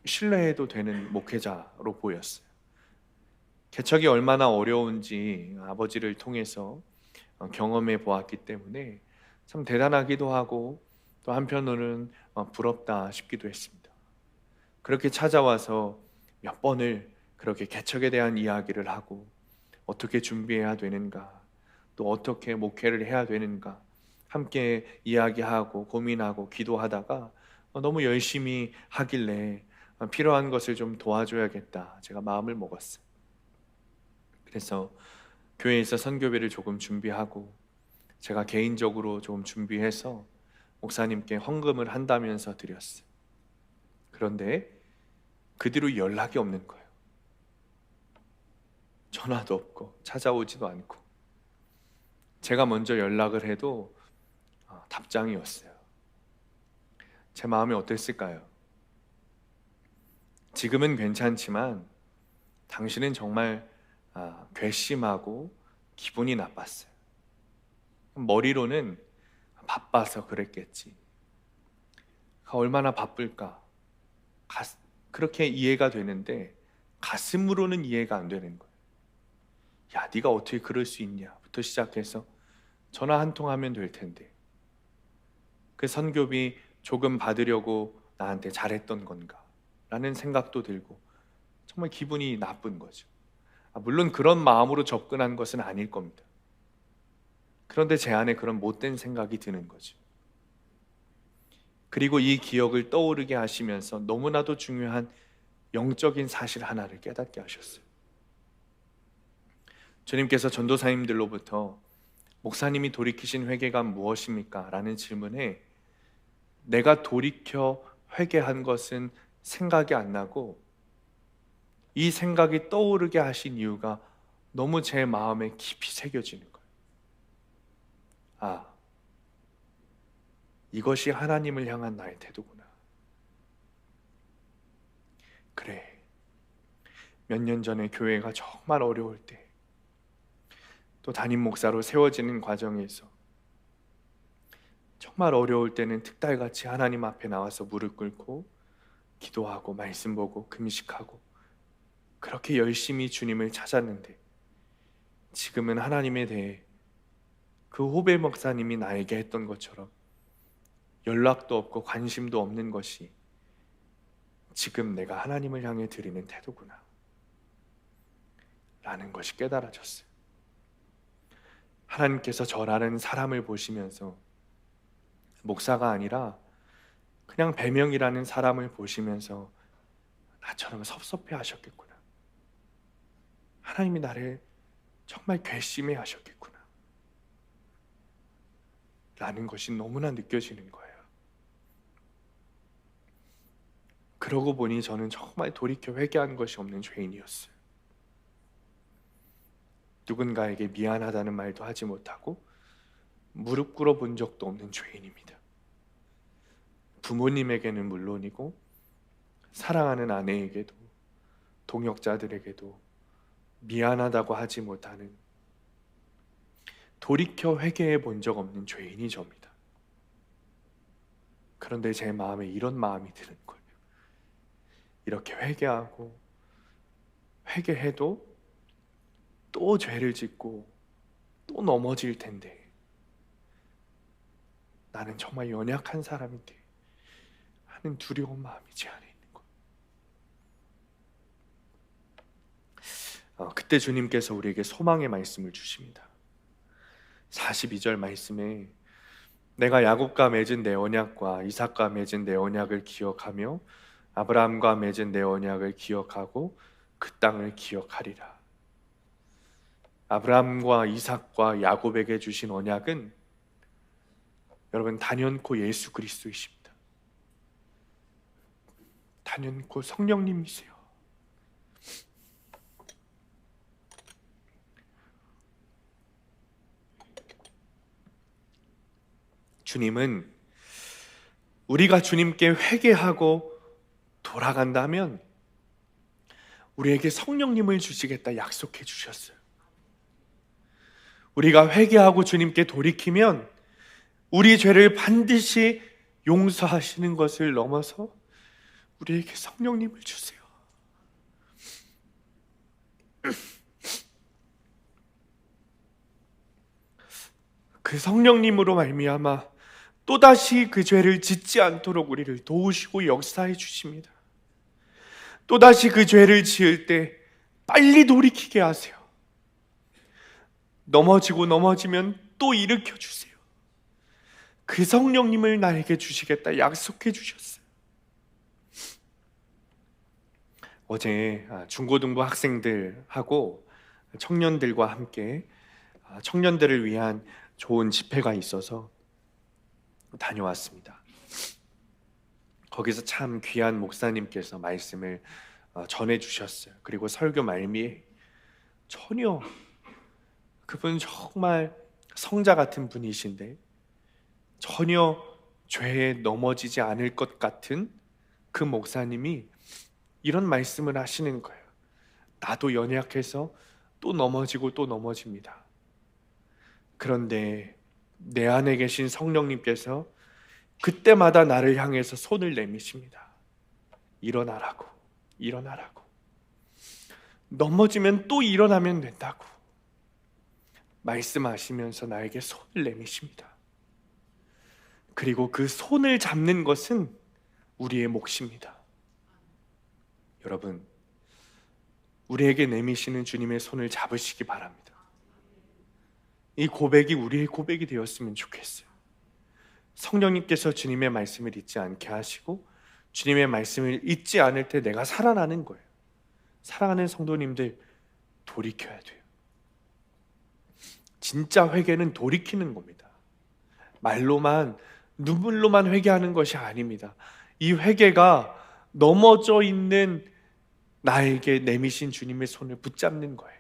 신뢰해도 되는 목회자로 보였어요. 개척이 얼마나 어려운지 아버지를 통해서 경험해 보았기 때문에 참 대단하기도 하고 또 한편으로는 부럽다 싶기도 했습니다. 그렇게 찾아와서 몇 번을 그렇게 개척에 대한 이야기를 하고 어떻게 준비해야 되는가, 또 어떻게 목회를 해야 되는가 함께 이야기하고 고민하고 기도하다가 너무 열심히 하길래 필요한 것을 좀 도와줘야겠다 제가 마음을 먹었어요. 그래서 교회에서 선교비를 조금 준비하고 제가 개인적으로 좀 준비해서 목사님께 헌금을 한다면서 드렸어요. 그런데 그 뒤로 연락이 없는 거예요. 전화도 없고 찾아오지도 않고 제가 먼저 연락을 해도 답장이 없어요. 제 마음이 어땠을까요? 지금은 괜찮지만 당신은 정말 괘씸하고 기분이 나빴어요. 머리로는 바빠서 그랬겠지. 얼마나 바쁠까? 그렇게 이해가 되는데 가슴으로는 이해가 안 되는 거예요. 야, 네가 어떻게 그럴 수 있냐?부터 시작해서 전화 한 통 하면 될 텐데 그 선교비 조금 받으려고 나한테 잘했던 건가? 라는 생각도 들고 정말 기분이 나쁜 거죠. 물론 그런 마음으로 접근한 것은 아닐 겁니다. 그런데 제 안에 그런 못된 생각이 드는 거죠. 그리고 이 기억을 떠오르게 하시면서 너무나도 중요한 영적인 사실 하나를 깨닫게 하셨어요. 주님께서 전도사님들로부터 목사님이 돌이키신 회개가 무엇입니까? 라는 질문에 내가 돌이켜 회개한 것은 생각이 안 나고 이 생각이 떠오르게 하신 이유가 너무 제 마음에 깊이 새겨지는 거예요. 이것이 하나님을 향한 나의 태도구나. 그래, 몇 년 전에 교회가 정말 어려울 때 또 담임 목사로 세워지는 과정에서 정말 어려울 때는 특달같이 하나님 앞에 나와서 무릎 꿇고 기도하고 말씀 보고 금식하고 그렇게 열심히 주님을 찾았는데, 지금은 하나님에 대해 그 후배 목사님이 나에게 했던 것처럼 연락도 없고 관심도 없는 것이 지금 내가 하나님을 향해 드리는 태도구나 라는 것이 깨달아졌어요. 하나님께서 저라는 사람을 보시면서 목사가 아니라 그냥 배명이라는 사람을 보시면서 나처럼 섭섭해 하셨겠구나, 하나님이 나를 정말 괘씸해 하셨겠구나 라는 것이 너무나 느껴지는 거예요. 그러고 보니 저는 정말 돌이켜 회개한 것이 없는 죄인이었어요. 누군가에게 미안하다는 말도 하지 못하고 무릎 꿇어 본 적도 없는 죄인입니다. 부모님에게는 물론이고 사랑하는 아내에게도 동역자들에게도 미안하다고 하지 못하는, 돌이켜 회개해 본 적 없는 죄인이 접니다. 그런데 제 마음에 이런 마음이 드는 거예요. 이렇게 회개하고 회개해도 또 죄를 짓고 또 넘어질 텐데 나는 정말 연약한 사람인데 하는 두려운 마음이 제 안에 있는 거예요. 그때 주님께서 우리에게 소망의 말씀을 주십니다. 42절 말씀에 내가 야곱과 맺은 내 언약과 이삭과 맺은 내 언약을 기억하며 아브라함과 맺은 내 언약을 기억하고 그 땅을 기억하리라. 아브라함과 이삭과 야곱에게 주신 언약은 여러분 단연코 예수 그리스도이십니다. 단연코 성령님이세요. 주님은 우리가 주님께 회개하고 돌아간다면 우리에게 성령님을 주시겠다 약속해 주셨어요. 우리가 회개하고 주님께 돌이키면 우리 죄를 반드시 용서하시는 것을 넘어서 우리에게 성령님을 주세요. 그 성령님으로 말미암아 또다시 그 죄를 짓지 않도록 우리를 도우시고 역사해 주십니다. 또다시 그 죄를 지을 때 빨리 돌이키게 하세요. 넘어지면 또 일으켜 주세요. 그 성령님을 나에게 주시겠다 약속해 주셨어요. 어제 중고등부 학생들하고 청년들과 함께 청년들을 위한 좋은 집회가 있어서 다녀왔습니다. 거기서 참 귀한 목사님께서 말씀을 전해 주셨어요. 그리고 설교 말미에 전혀, 그분 정말 성자 같은 분이신데 전혀 죄에 넘어지지 않을 것 같은 그 목사님이 이런 말씀을 하시는 거예요. 나도 연약해서 또 넘어지고 또 넘어집니다. 그런데 내 안에 계신 성령님께서 그때마다 나를 향해서 손을 내미십니다. 일어나라고, 일어나라고. 넘어지면 또 일어나면 된다고 말씀하시면서 나에게 손을 내미십니다. 그리고 그 손을 잡는 것은 우리의 몫입니다. 여러분, 우리에게 내미시는 주님의 손을 잡으시기 바랍니다. 이 고백이 우리의 고백이 되었으면 좋겠어요. 성령님께서 주님의 말씀을 잊지 않게 하시고 주님의 말씀을 잊지 않을 때 내가 살아나는 거예요. 사랑하는 성도님들, 돌이켜야 돼요. 진짜 회개는 돌이키는 겁니다. 말로만, 눈물로만 회개하는 것이 아닙니다. 이 회개가 넘어져 있는 나에게 내미신 주님의 손을 붙잡는 거예요.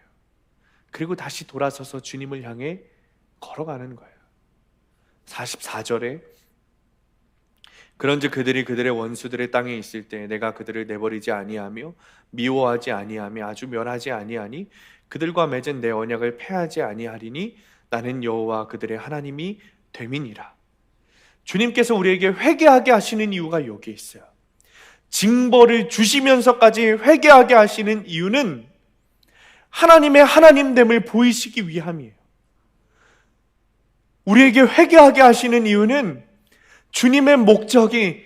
그리고 다시 돌아서서 주님을 향해 걸어가는 거예요. 44절에 그런즉 그들이 그들의 원수들의 땅에 있을 때 내가 그들을 내버리지 아니하며 미워하지 아니하며 아주 멸하지 아니하니 그들과 맺은 내 언약을 폐하지 아니하리니 나는 여호와 그들의 하나님이 됨이니라. 주님께서 우리에게 회개하게 하시는 이유가 여기에 있어요. 징벌을 주시면서까지 회개하게 하시는 이유는 하나님의 하나님됨을 보이시기 위함이에요. 우리에게 회개하게 하시는 이유는 주님의 목적이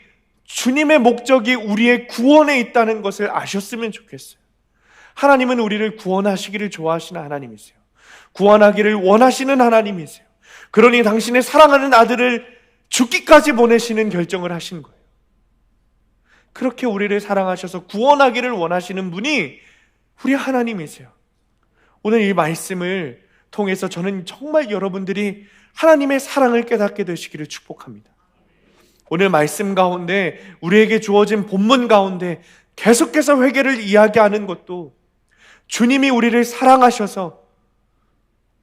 우리의 구원에 있다는 것을 아셨으면 좋겠어요. 하나님은 우리를 구원하시기를 좋아하시는 하나님이세요. 구원하기를 원하시는 하나님이세요. 그러니 당신의 사랑하는 아들을 죽기까지 보내시는 결정을 하신 거예요. 그렇게 우리를 사랑하셔서 구원하기를 원하시는 분이 우리 하나님이세요. 오늘 이 말씀을 통해서 저는 정말 여러분들이 하나님의 사랑을 깨닫게 되시기를 축복합니다. 오늘 말씀 가운데 우리에게 주어진 본문 가운데 계속해서 회개를 이야기하는 것도 주님이 우리를 사랑하셔서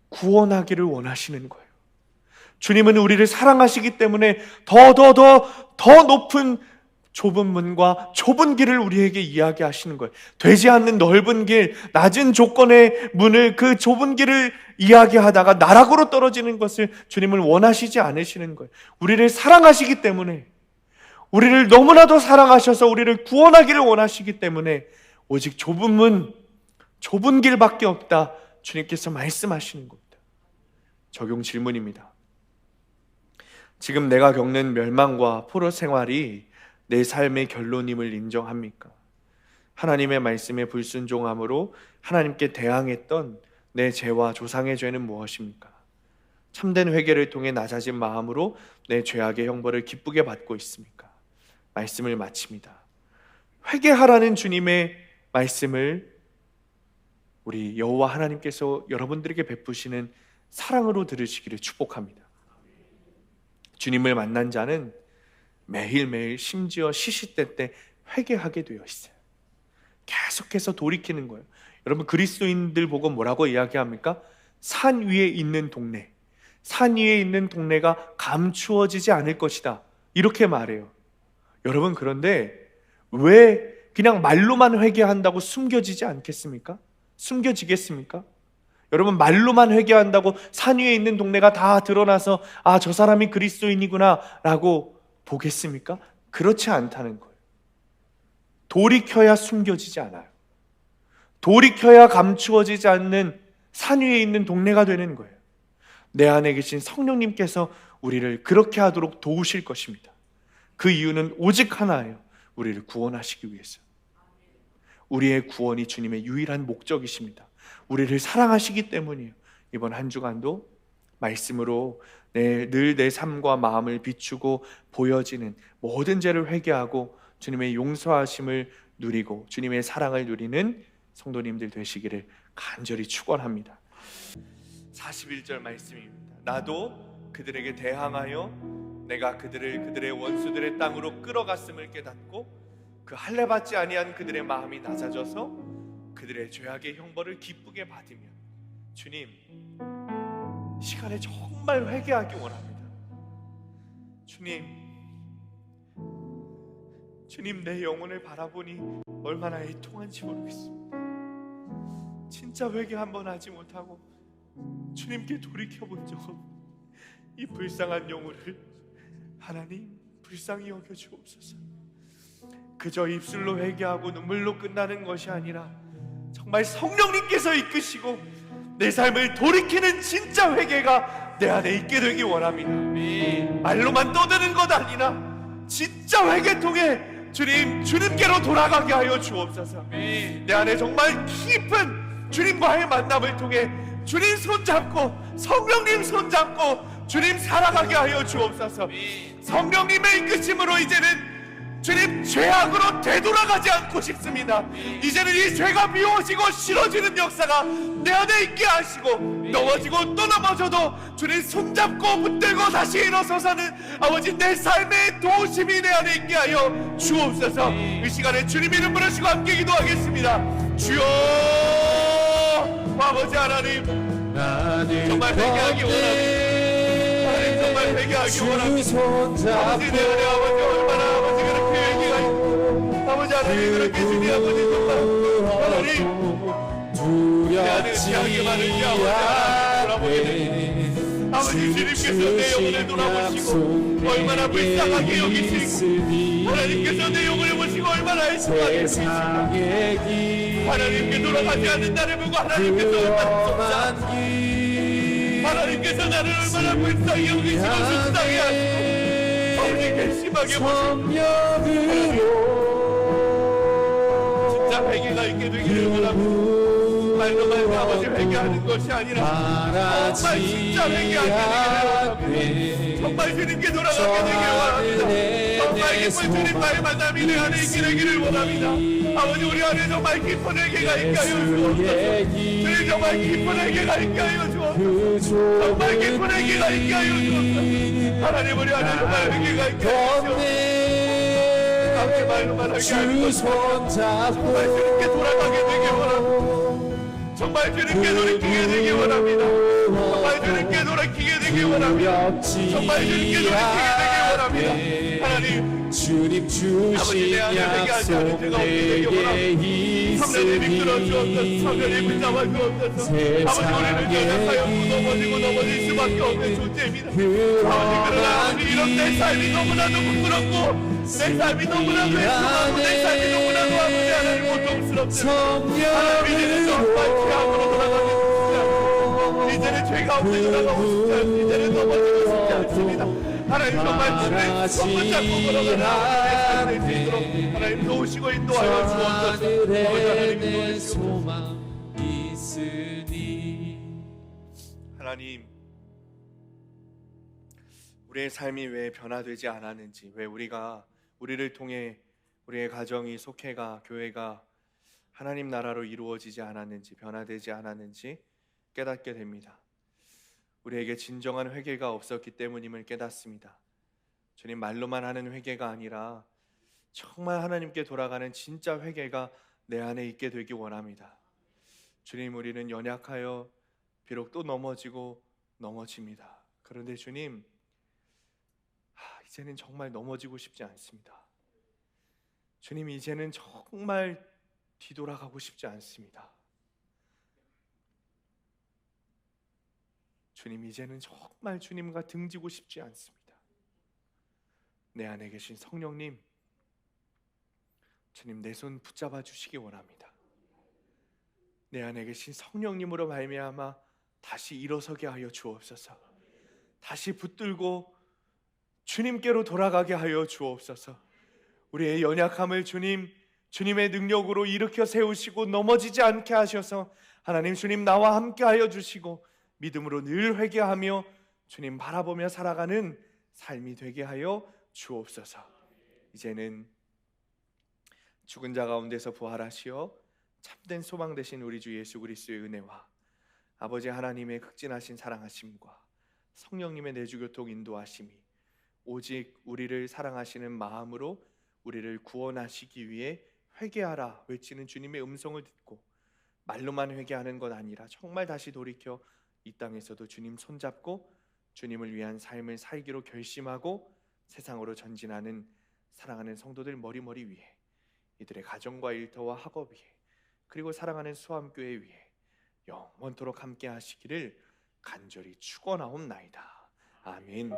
구원하기를 원하시는 거예요. 주님은 우리를 사랑하시기 때문에 더 높은 좁은 문과 좁은 길을 우리에게 이야기하시는 거예요. 되지 않는 넓은 길, 낮은 조건의 문을, 그 좁은 길을 이야기하다가 나락으로 떨어지는 것을 주님은 원하시지 않으시는 거예요. 우리를 사랑하시기 때문에, 우리를 너무나도 사랑하셔서 우리를 구원하기를 원하시기 때문에 오직 좁은 문, 좁은 길밖에 없다, 주님께서 말씀하시는 겁니다. 적용 질문입니다. 지금 내가 겪는 멸망과 포로 생활이 내 삶의 결론임을 인정합니까? 하나님의 말씀에 불순종함으로 하나님께 대항했던 내 죄와 조상의 죄는 무엇입니까? 참된 회개를 통해 낮아진 마음으로 내 죄악의 형벌을 기쁘게 받고 있습니까? 말씀을 마칩니다. 회개하라는 주님의 말씀을 우리 여호와 하나님께서 여러분들에게 베푸시는 사랑으로 들으시기를 축복합니다. 주님을 만난 자는 매일매일 심지어 시시때때 회개하게 되어 있어요. 계속해서 돌이키는 거예요. 여러분, 그리스도인들 보고 뭐라고 이야기합니까? 산 위에 있는 동네, 산 위에 있는 동네가 감추어지지 않을 것이다, 이렇게 말해요. 여러분, 그런데 왜 그냥 말로만 회개한다고 숨겨지지 않겠습니까? 숨겨지겠습니까? 여러분, 말로만 회개한다고 산 위에 있는 동네가 다 드러나서 아, 저 사람이 그리스도인이구나 라고 보겠습니까? 그렇지 않다는 거예요. 돌이켜야 숨겨지지 않아요. 돌이켜야 감추어지지 않는 산 위에 있는 동네가 되는 거예요. 내 안에 계신 성령님께서 우리를 그렇게 하도록 도우실 것입니다. 그 이유는 오직 하나예요. 우리를 구원하시기 위해서. 우리의 구원이 주님의 유일한 목적이십니다. 우리를 사랑하시기 때문이에요. 이번 한 주간도 말씀으로 늘 내 삶과 마음을 비추고 보여지는 모든 죄를 회개하고 주님의 용서하심을 누리고 주님의 사랑을 누리는 성도님들 되시기를 간절히 축원합니다. 41절 말씀입니다. 나도 그들에게 대항하여 내가 그들의 원수들의 땅으로 끌어갔음을 깨닫고 그 할례받지 아니한 그들의 마음이 낮아져서 그들의 죄악의 형벌을 기쁘게 받으며, 주님, 시간에 정말 회개하기 원합니다. 주님, 내 영혼을 바라보니 얼마나 애통한지 모르겠습니다. 진짜 회개 한번 하지 못하고 주님께 돌이켜본 적 없는 이 불쌍한 영혼을 하나님 불쌍히 여겨주옵소서. 그저 입술로 회개하고 눈물로 끝나는 것이 아니라 정말 성령님께서 이끄시고 내 삶을 돌이키는 진짜 회개가 내 안에 있게 되기 원합니다. 말로만 떠드는 것 아니라 진짜 회개 통해 주님께로 돌아가게 하여 주옵소서. 내 안에 정말 깊은 주님과의 만남을 통해 주님 손잡고 성령님 손잡고 주님 살아가게 하여 주옵소서. 성령님의 이끄심으로 이제는 주님, 죄악으로 되돌아가지 않고 싶습니다. 이제는 이 죄가 미워지고 싫어지는 역사가 내 안에 있게 하시고, 넘어지고 또 넘어져도 주님 손잡고 붙들고 다시 일어서서는 아버지 내 삶의 도우심이 내 안에 있게 하여 주옵소서. 이 시간에 주님 이름 부르시고 함께 기도하겠습니다. 주여, 아버지 하나님, 정말 회개하기 원합니다. 하나님, 정말 회개하기 원합니다. 주 손잡고 아버지 내 안에 아버지 얼마나 아버지 그렇게 회개가 있고 아버지 하나님 그렇게 주님 아버지 정말 하나님 내 안에 지하게 많은지 아버지 주님께서 내 영혼을 돌아보시고 얼마나 불쌍하게 여기시고 하나님께서 내 영혼을 보시고 얼마나 애통하게 여기시고 하나님께 돌아가지 않는 나를 보고 하나님께서 얼마나 속상하시고 하나님께서 나를 얼마나 불쌍히 여기시고 속상해 하시고 아버지 괘씸하게 보시고 진짜 회개가 있게 되기를 원합니다. 말로 아버지 회개하는 것이 아니라 정말 진짜 회개하게 되기를 원합니다. 정말 주님께 돌아가게 되기를 원합니다. 정말 깊은 주님과의 만남이 내 안에 있게 되기를 원합니다. 아버지 우리 안에 정말 깊은 회개가 있게 하여 주옵소서. 주님 정말 깊은 회개가 있게 하여 주옵소서. 정말 깊은 회개가 있게 하여 주옵소서. 하나님 우리 안에 정말 회개가 있게 하여 주옵소서. 말로만 하게 하는 것 정말 주님께 돌아가게 되길 원합니다. 정말 주님께 돌이키게 되길 원합니다. 정말 주님께 돌이키게 되길 원합니다. 정말 주님께 돌이키게 되길 원합니다. 하나님 주님 주신 약속 내게 성령님 이끌어 주옵소서. 성령님 붙잡아 주옵소서. 아버지 우리를 연약하여 넘어지고 넘어질 수밖에 없는 존재입니다. 아버지 그러나 아버지 이런 내 삶이 너무나도 부끄럽고 내 삶이 너무나도 애통하고 내 삶이 너무나도 아버지 하나님 고통스럽습니다. 하나님 이제는 정말 죄악으로 돌아가고 싶지 않습니다. 이제는 죄가 없이 돌아가고 싶지 않습니다. 이제는 넘어지고 싶지 않습니다. 하나님 정말 주님 손 잡고 걸어가라 내 삶을 수 있도록 하나님 도우시고 인도하여 주옵소서. 내 소망 있으니 하나님 우리의 삶이 왜 변화되지 않았는지, 왜 우리를 통해 우리의 가정이, 속회가, 교회가 하나님 나라로 이루어지지 않았는지, 변화되지 않았는지 깨닫게 됩니다. 우리에게 진정한 회개가 없었기 때문임을 깨닫습니다. 주님, 말로만 하는 회개가 아니라 정말 하나님께 돌아가는 진짜 회개가 내 안에 있게 되기 원합니다. 주님, 우리는 연약하여 비록 또 넘어지고 넘어집니다. 그런데 주님, 이제는 정말 넘어지고 싶지 않습니다. 주님, 이제는 정말 뒤돌아가고 싶지 않습니다. 주님, 이제는 정말 주님과 등지고 싶지 않습니다. 내 안에 계신 성령님, 주님 내 손 붙잡아 주시기 원합니다. 내 안에 계신 성령님으로 말미암아 다시 일어서게 하여 주옵소서. 다시 붙들고 주님께로 돌아가게 하여 주옵소서. 우리의 연약함을 주님의 능력으로 일으켜 세우시고 넘어지지 않게 하셔서 하나님, 주님 나와 함께 하여 주시고 믿음으로 늘 회개하며 주님 바라보며 살아가는 삶이 되게 하여 주옵소서. 이제는 죽은 자 가운데서 부활하시어 참된 소망 되신 우리 주 예수 그리스도의 은혜와 아버지 하나님의 극진하신 사랑하심과 성령님의 내주교통 인도하심이 오직 우리를 사랑하시는 마음으로 우리를 구원하시기 위해 회개하라 외치는 주님의 음성을 듣고 말로만 회개하는 것 아니라 정말 다시 돌이켜 이 땅에서도 주님 손잡고 주님을 위한 삶을 살기로 결심하고 세상으로 전진하는 사랑하는 성도들 머리머리 위에, 이들의 가정과 일터와 학업 위에, 그리고 사랑하는 수함교회 위에 영원토록 함께 하시기를 간절히 축원하옵나이다. 아멘.